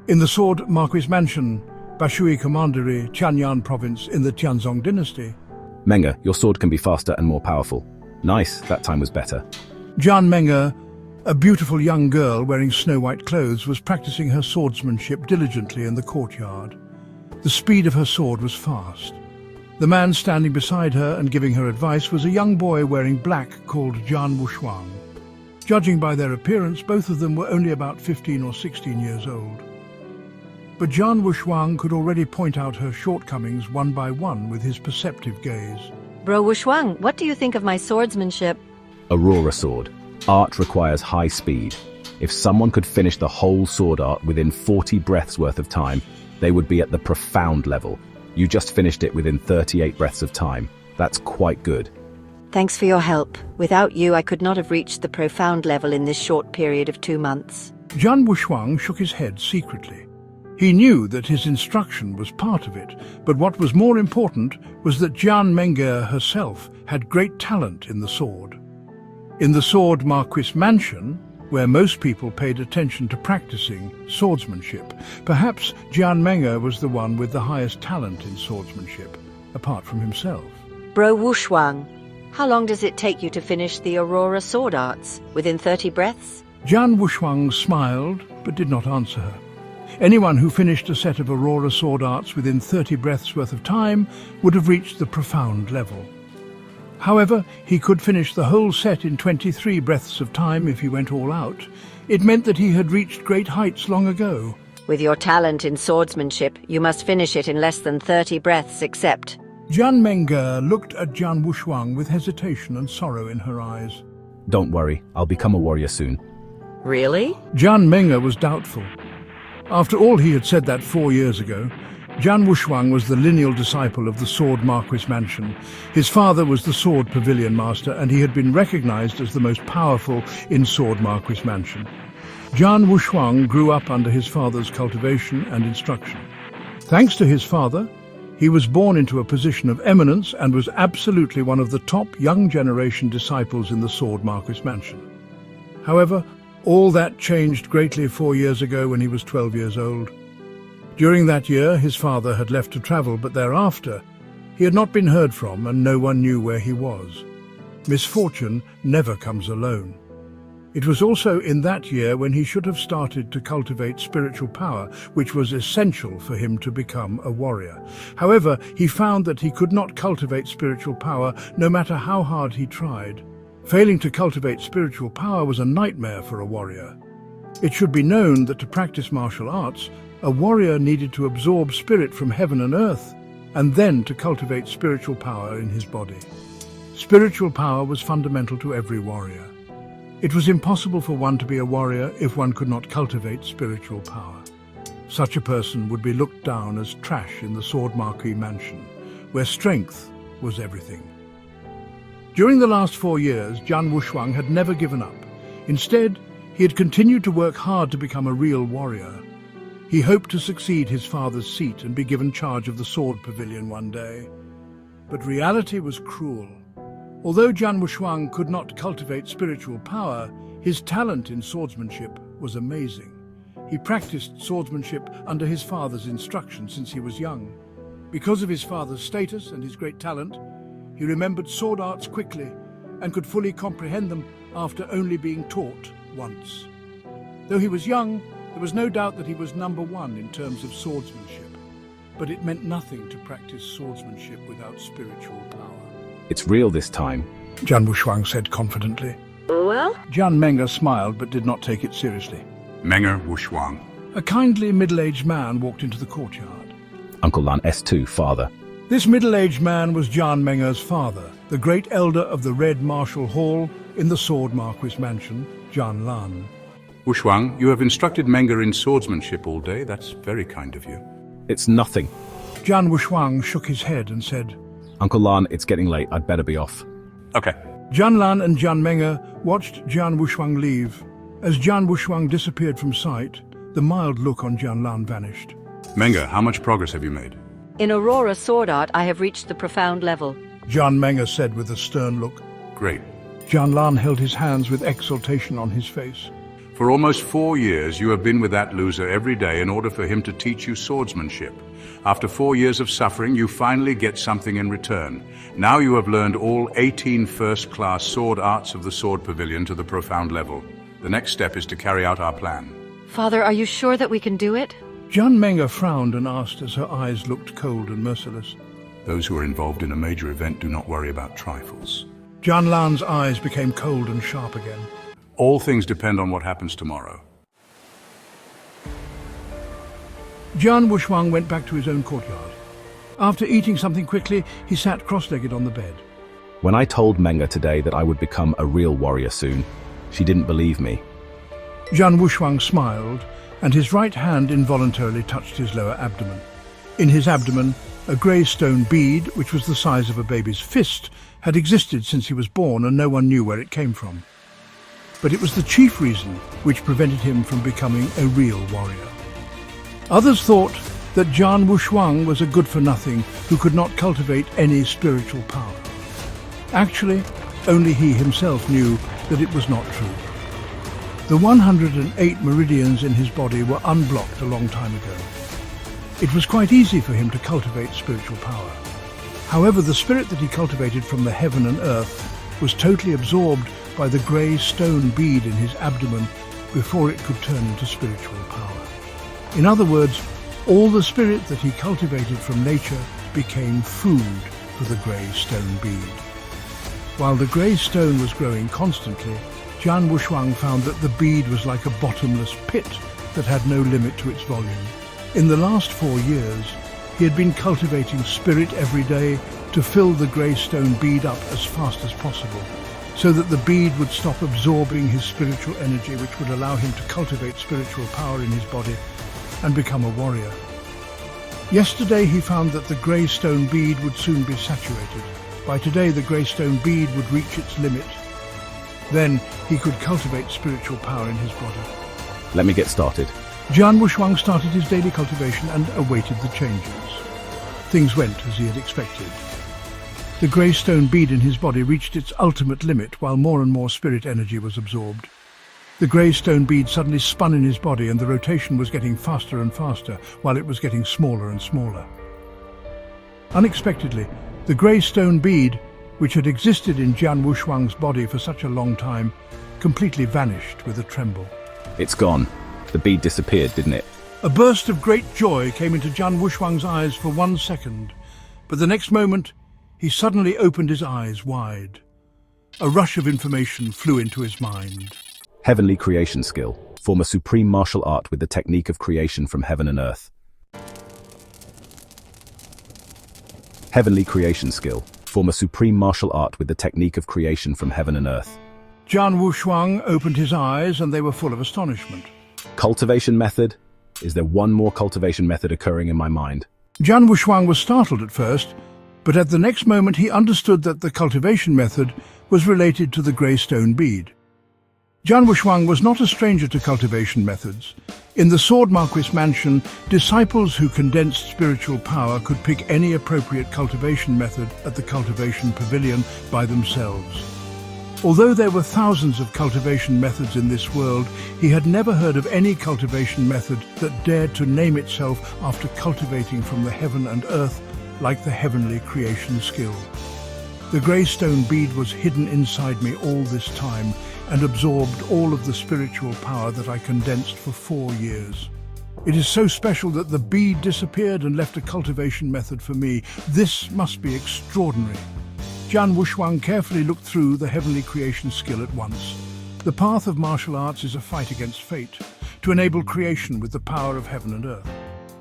In the Sword Marquis Mansion, Bashui Commandery, Tianyang Province in the Tianzong Dynasty. Menge, your sword can be faster and more powerful. Nice, that time was better. Jian Menge, a beautiful young girl wearing snow-white clothes, was practicing her swordsmanship diligently in the courtyard. The speed of her sword was fast. The man standing beside her and giving her advice was a young boy wearing black called Jian Wushuang. Judging by their appearance, both of them were only about 15 or 16 years old. But Jian Wushuang could already point out her shortcomings one by one with his perceptive gaze. Bro Wushuang, what do you think of my swordsmanship? Aurora sword. Art requires high speed. If someone could finish the whole sword art within 40 breaths worth of time, they would be at the profound level. You just finished it within 38 breaths of time. That's quite good. Thanks for your help. Without you, I could not have reached the profound level in this short period of 2 months. Jian Wushuang shook his head secretly. He knew that his instruction was part of it, but what was more important was that Jian Menge herself had great talent in the sword. In the Sword Marquis Mansion, where most people paid attention to practicing swordsmanship, perhaps Jian Menge was the one with the highest talent in swordsmanship, apart from himself. Bro Wushuang, how long does it take you to finish the Aurora sword arts? Within 30 breaths? Jian Wushuang smiled, but did not answer her. Anyone who finished a set of Aurora sword arts within 30 breaths worth of time would have reached the profound level. However, he could finish the whole set in 23 breaths of time if he went all out. It meant that he had reached great heights long ago. With your talent in swordsmanship, you must finish it in less than 30 breaths, except... Jian Menge looked at Jian Wushuang with hesitation and sorrow in her eyes. Don't worry, I'll become a warrior soon. Really? Jian Menge was doubtful. After all, he had said that 4 years ago. Jian Wushuang was the lineal disciple of the Sword Marquis Mansion. His father was the Sword Pavilion Master, and he had been recognized as the most powerful in Sword Marquis Mansion. Jian Wushuang grew up under his father's cultivation and instruction. Thanks to his father, he was born into a position of eminence and was absolutely one of the top young generation disciples in the Sword Marquis Mansion. However, all that changed greatly 4 years ago when he was 12 years old. During that year, his father had left to travel, but thereafter, he had not been heard from and no one knew where he was. Misfortune never comes alone. It was also in that year when he should have started to cultivate spiritual power, which was essential for him to become a warrior. However, he found that he could not cultivate spiritual power no matter how hard he tried. Failing to cultivate spiritual power was a nightmare for a warrior. It should be known that to practice martial arts, a warrior needed to absorb spirit from heaven and earth, and then to cultivate spiritual power in his body. Spiritual power was fundamental to every warrior. It was impossible for one to be a warrior if one could not cultivate spiritual power. Such a person would be looked down as trash in the Sword Marquis Mansion, where strength was everything. During the last 4 years, Jian Wushuang had never given up. Instead, he had continued to work hard to become a real warrior. He hoped to succeed his father's seat and be given charge of the Sword Pavilion one day. But reality was cruel. Although Jian Wushuang could not cultivate spiritual power, his talent in swordsmanship was amazing. He practiced swordsmanship under his father's instruction since he was young. Because of his father's status and his great talent, he remembered sword arts quickly and could fully comprehend them after only being taught once. Though he was young, there was no doubt that he was number one in terms of swordsmanship, but it meant nothing to practice swordsmanship without spiritual power. It's real this time, Jian Wushuang said confidently. Well? Jian Menge smiled but did not take it seriously. Menge Wushuang. A kindly middle-aged man walked into the courtyard. Uncle Lan S2, father. This middle-aged man was Jian Menge's father, the great elder of the Red Martial Hall in the Sword Marquis Mansion, Jian Lan. Wushuang, you have instructed Menge in swordsmanship all day. That's very kind of you. It's nothing. Jian Wushuang shook his head and said, Uncle Lan, it's getting late. I'd better be off. Okay. Jian Lan and Jian Menge watched Jian Wushuang leave. As Jian Wushuang disappeared from sight, the mild look on Jian Lan vanished. Menge, how much progress have you made? In Aurora sword art, I have reached the profound level. Jian Menge said with a stern look. Great. Jian Lan held his hands with exultation on his face. For almost 4 years, you have been with that loser every day in order for him to teach you swordsmanship. After 4 years of suffering, you finally get something in return. Now you have learned all 18 first-class sword arts of the Sword Pavilion to the profound level. The next step is to carry out our plan. Father, are you sure that we can do it? Jian Menge frowned and asked as her eyes looked cold and merciless. Those who are involved in a major event do not worry about trifles. Jian Lan's eyes became cold and sharp again. All things depend on what happens tomorrow. Jian Wushuang went back to his own courtyard. After eating something quickly, he sat cross-legged on the bed. When I told Menge today that I would become a real warrior soon, she didn't believe me. Jian Wushuang smiled, and his right hand involuntarily touched his lower abdomen. In his abdomen, a grey stone bead, which was the size of a baby's fist, had existed since he was born, and no one knew where it came from. But it was the chief reason which prevented him from becoming a real warrior. Others thought that Jian Wushuang was a good-for-nothing who could not cultivate any spiritual power. Actually, only he himself knew that it was not true. The 108 meridians in his body were unblocked a long time ago. It was quite easy for him to cultivate spiritual power. However, the spirit that he cultivated from the heaven and earth was totally absorbed by the grey stone bead in his abdomen before it could turn into spiritual power. In other words, all the spirit that he cultivated from nature became food for the grey stone bead. While the grey stone was growing constantly, Jian Wushuang found that the bead was like a bottomless pit that had no limit to its volume. In the last 4 years, he had been cultivating spirit every day to fill the grey stone bead up as fast as possible, so that the bead would stop absorbing his spiritual energy, which would allow him to cultivate spiritual power in his body and become a warrior. Yesterday he found that the grey stone bead would soon be saturated. By today the grey stone bead would reach its limit. Then he could cultivate spiritual power in his body. Let me get started. Jian Wushuang started his daily cultivation and awaited the changes. Things went as he had expected. The grey stone bead in his body reached its ultimate limit while more and more spirit energy was absorbed. The grey stone bead suddenly spun in his body and the rotation was getting faster and faster while it was getting smaller and smaller. Unexpectedly, the grey stone bead, which had existed in Jian Wushuang's body for such a long time, completely vanished with a tremble. It's gone. The bead disappeared, didn't it? A burst of great joy came into Jian Wushuang's eyes for 1 second, but the next moment he suddenly opened his eyes wide. A rush of information flew into his mind. Heavenly creation skill. Form a supreme martial art with the technique of creation from heaven and earth. Heavenly creation skill. Form a supreme martial art with the technique of creation from heaven and earth. Jian Wushuang opened his eyes and they were full of astonishment. Cultivation method? Is there one more cultivation method occurring in my mind? Jian Wushuang was startled at first, but at the next moment he understood that the cultivation method was related to the grey stone bead. Jian Wushuang was not a stranger to cultivation methods. In the Sword Marquis mansion, disciples who condensed spiritual power could pick any appropriate cultivation method at the Cultivation Pavilion by themselves. Although there were thousands of cultivation methods in this world, he had never heard of any cultivation method that dared to name itself after cultivating from the heaven and earth like the heavenly creation skill. The grey stone bead was hidden inside me all this time and absorbed all of the spiritual power that I condensed for 4 years. It is so special that the bead disappeared and left a cultivation method for me. This must be extraordinary. Jian Wushuang carefully looked through the heavenly creation skill at once. The path of martial arts is a fight against fate, to enable creation with the power of heaven and earth.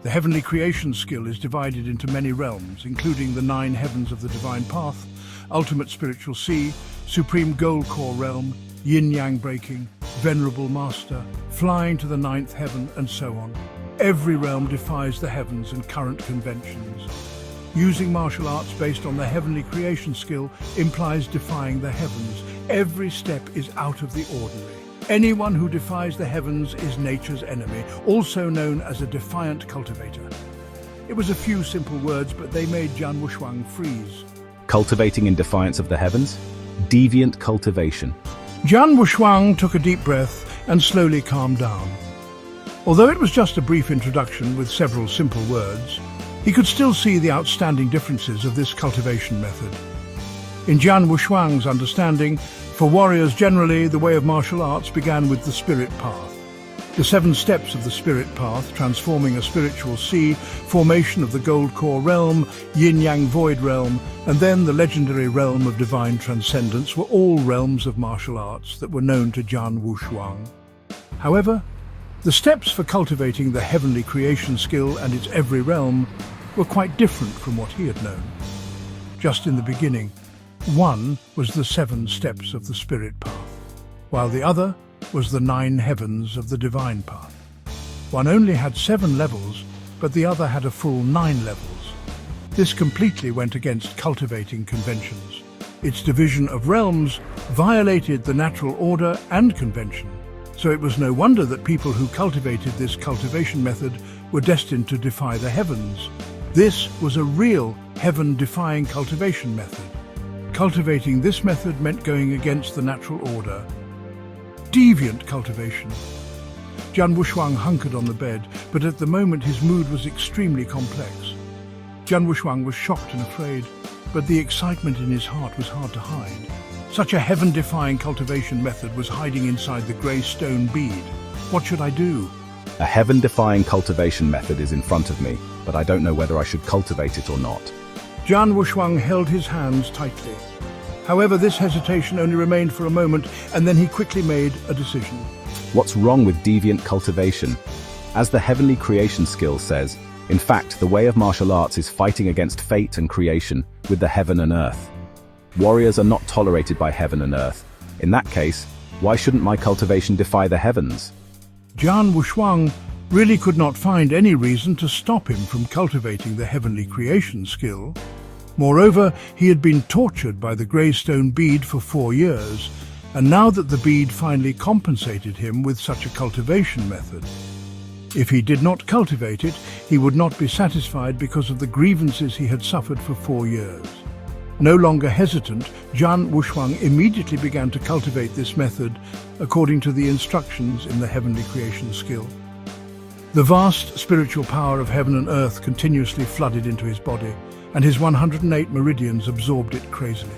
The heavenly creation skill is divided into many realms, including the 9 heavens of the divine path, ultimate spiritual sea, supreme goal core realm, yin-yang breaking, venerable master, flying to the 9th heaven, and so on. Every realm defies the heavens and current conventions. Using martial arts based on the heavenly creation skill implies defying the heavens. Every step is out of the ordinary. Anyone who defies the heavens is nature's enemy, also known as a defiant cultivator. It was a few simple words, but they made Jian Wushuang freeze. Cultivating in defiance of the heavens? Deviant cultivation. Jian Wushuang took a deep breath, and slowly calmed down. Although it was just a brief introduction with several simple words, he could still see the outstanding differences of this cultivation method. In Jian Wushuang's understanding, for warriors generally, the way of martial arts began with the spirit path. The 7 steps of the spirit path, transforming a spiritual sea, formation of the gold core realm, yin-yang void realm, and then the legendary realm of divine transcendence were all realms of martial arts that were known to Jian Wushuang. However, the steps for cultivating the heavenly creation skill and its every realm were quite different from what he had known. Just in the beginning, one was the 7 steps of the spirit path, while the other was the 9 heavens of the divine path. One only had 7 levels, but the other had a full 9 levels. This completely went against cultivating conventions. Its division of realms violated the natural order and convention, so it was no wonder that people who cultivated this cultivation method were destined to defy the heavens. This was a real heaven-defying cultivation method. Cultivating this method meant going against the natural order. Deviant cultivation. Jian Wushuang hunkered on the bed, but at the moment his mood was extremely complex. Jian Wushuang was shocked and afraid, but the excitement in his heart was hard to hide. Such a heaven-defying cultivation method was hiding inside the grey stone bead. What should I do? A heaven-defying cultivation method is in front of me, but I don't know whether I should cultivate it or not. Jian Wushuang held his hands tightly. However, this hesitation only remained for a moment, and then he quickly made a decision. What's wrong with deviant cultivation? As the heavenly creation skill says, in fact, the way of martial arts is fighting against fate and creation with the heaven and earth. Warriors are not tolerated by heaven and earth. In that case, why shouldn't my cultivation defy the heavens? Jian Wushuang really could not find any reason to stop him from cultivating the heavenly creation skill. Moreover, he had been tortured by the grey stone bead for 4 years, and now that the bead finally compensated him with such a cultivation method. If he did not cultivate it, he would not be satisfied because of the grievances he had suffered for 4 years. No longer hesitant, Jian Wushuang immediately began to cultivate this method according to the instructions in the heavenly creation skill. The vast spiritual power of heaven and earth continuously flooded into his body, and his 108 meridians absorbed it crazily.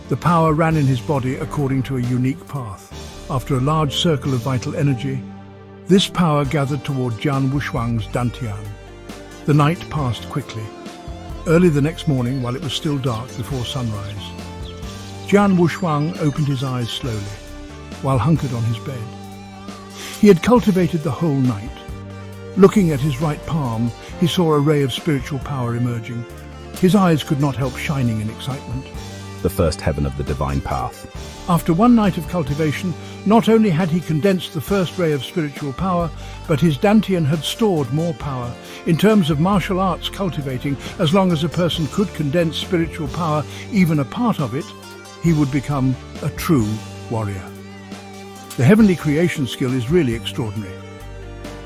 The power ran in his body according to a unique path. After a large circle of vital energy, this power gathered toward Jian Wushuang's dantian. The night passed quickly. Early the next morning, while it was still dark before sunrise, Jian Wushuang opened his eyes slowly, while hunkered on his bed. He had cultivated the whole night. Looking at his right palm, he saw a ray of spiritual power emerging. His eyes could not help shining in excitement. The first heaven of the divine path. After one night of cultivation, not only had he condensed the first ray of spiritual power, but his dantian had stored more power. In terms of martial arts cultivating, as long as a person could condense spiritual power, even a part of it, he would become a true warrior. The heavenly creation skill is really extraordinary.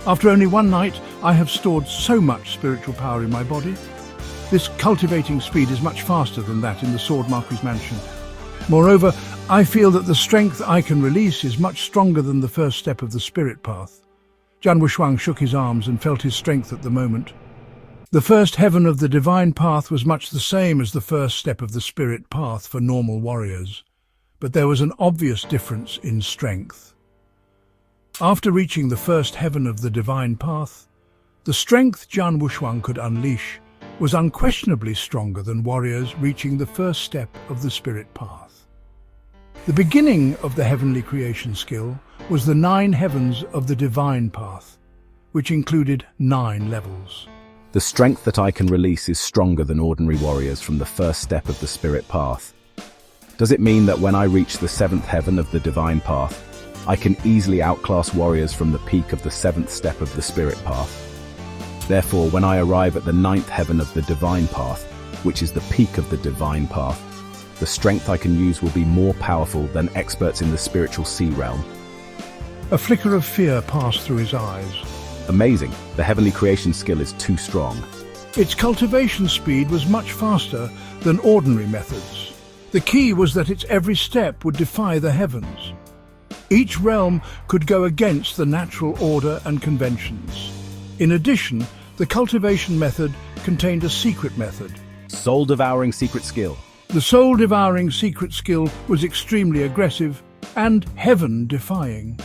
After only one night, I have stored so much spiritual power in my body. This cultivating speed is much faster than that in the Sword Marquis Mansion. Moreover, I feel that the strength I can release is much stronger than the first step of the spirit path. Jian Wushuang shook his arms and felt his strength at the moment. The first heaven of the divine path was much the same as the first step of the spirit path for normal warriors, but there was an obvious difference in strength. After reaching the first heaven of the divine path, the strength Jian Wushuang could unleash was unquestionably stronger than warriors reaching the first step of the spirit path. The beginning of the heavenly creation skill was the 9 heavens of the divine path, which included 9 levels. The strength that I can release is stronger than ordinary warriors from the first step of the spirit path. Does it mean that when I reach the 7th heaven of the divine path, I can easily outclass warriors from the peak of the 7th step of the spirit path? Therefore, when I arrive at the 9th heaven of the divine path, which is the peak of the divine path, the strength I can use will be more powerful than experts in the spiritual sea realm. A flicker of fear passed through his eyes. Amazing, the heavenly creation skill is too strong. Its cultivation speed was much faster than ordinary methods. The key was that its every step would defy the heavens. Each realm could go against the natural order and conventions. In addition, the cultivation method contained a secret method. Soul-devouring secret skill. The soul-devouring secret skill was extremely aggressive and heaven-defying.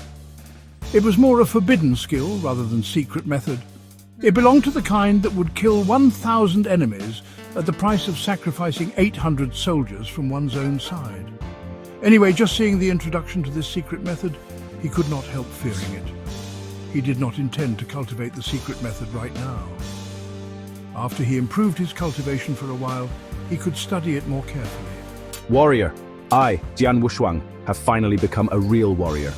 It was more a forbidden skill rather than secret method. It belonged to the kind that would kill 1,000 enemies at the price of sacrificing 800 soldiers from one's own side. Anyway, just seeing the introduction to this secret method, he could not help fearing it. He did not intend to cultivate the secret method right now. After he improved his cultivation for a while, he could study it more carefully. Warrior, I, Jian Wushuang, have finally become a real warrior.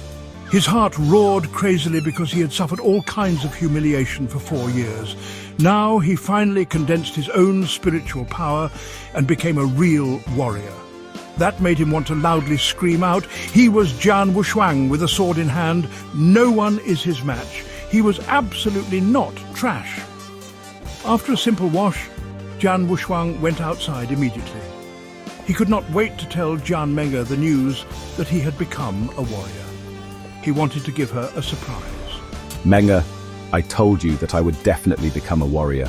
His heart roared crazily because he had suffered all kinds of humiliation for 4 years. Now he finally condensed his own spiritual power and became a real warrior. That made him want to loudly scream out. He was Jian Wushuang with a sword in hand. No one is his match. He was absolutely not trash. After a simple wash, Jian Wushuang went outside immediately. He could not wait to tell Jian Menge the news that he had become a warrior. He wanted to give her a surprise. Menge, I told you that I would definitely become a warrior.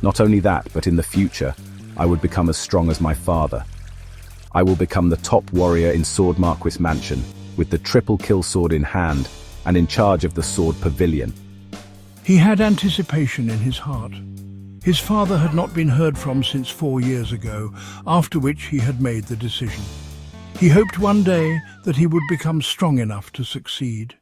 Not only that, but in the future, I would become as strong as my father. I will become the top warrior in Sword Marquis Mansion, with the triple kill sword in hand, and in charge of the sword pavilion. He had anticipation in his heart. His father had not been heard from since 4 years ago, after which he had made the decision. He hoped one day that he would become strong enough to succeed.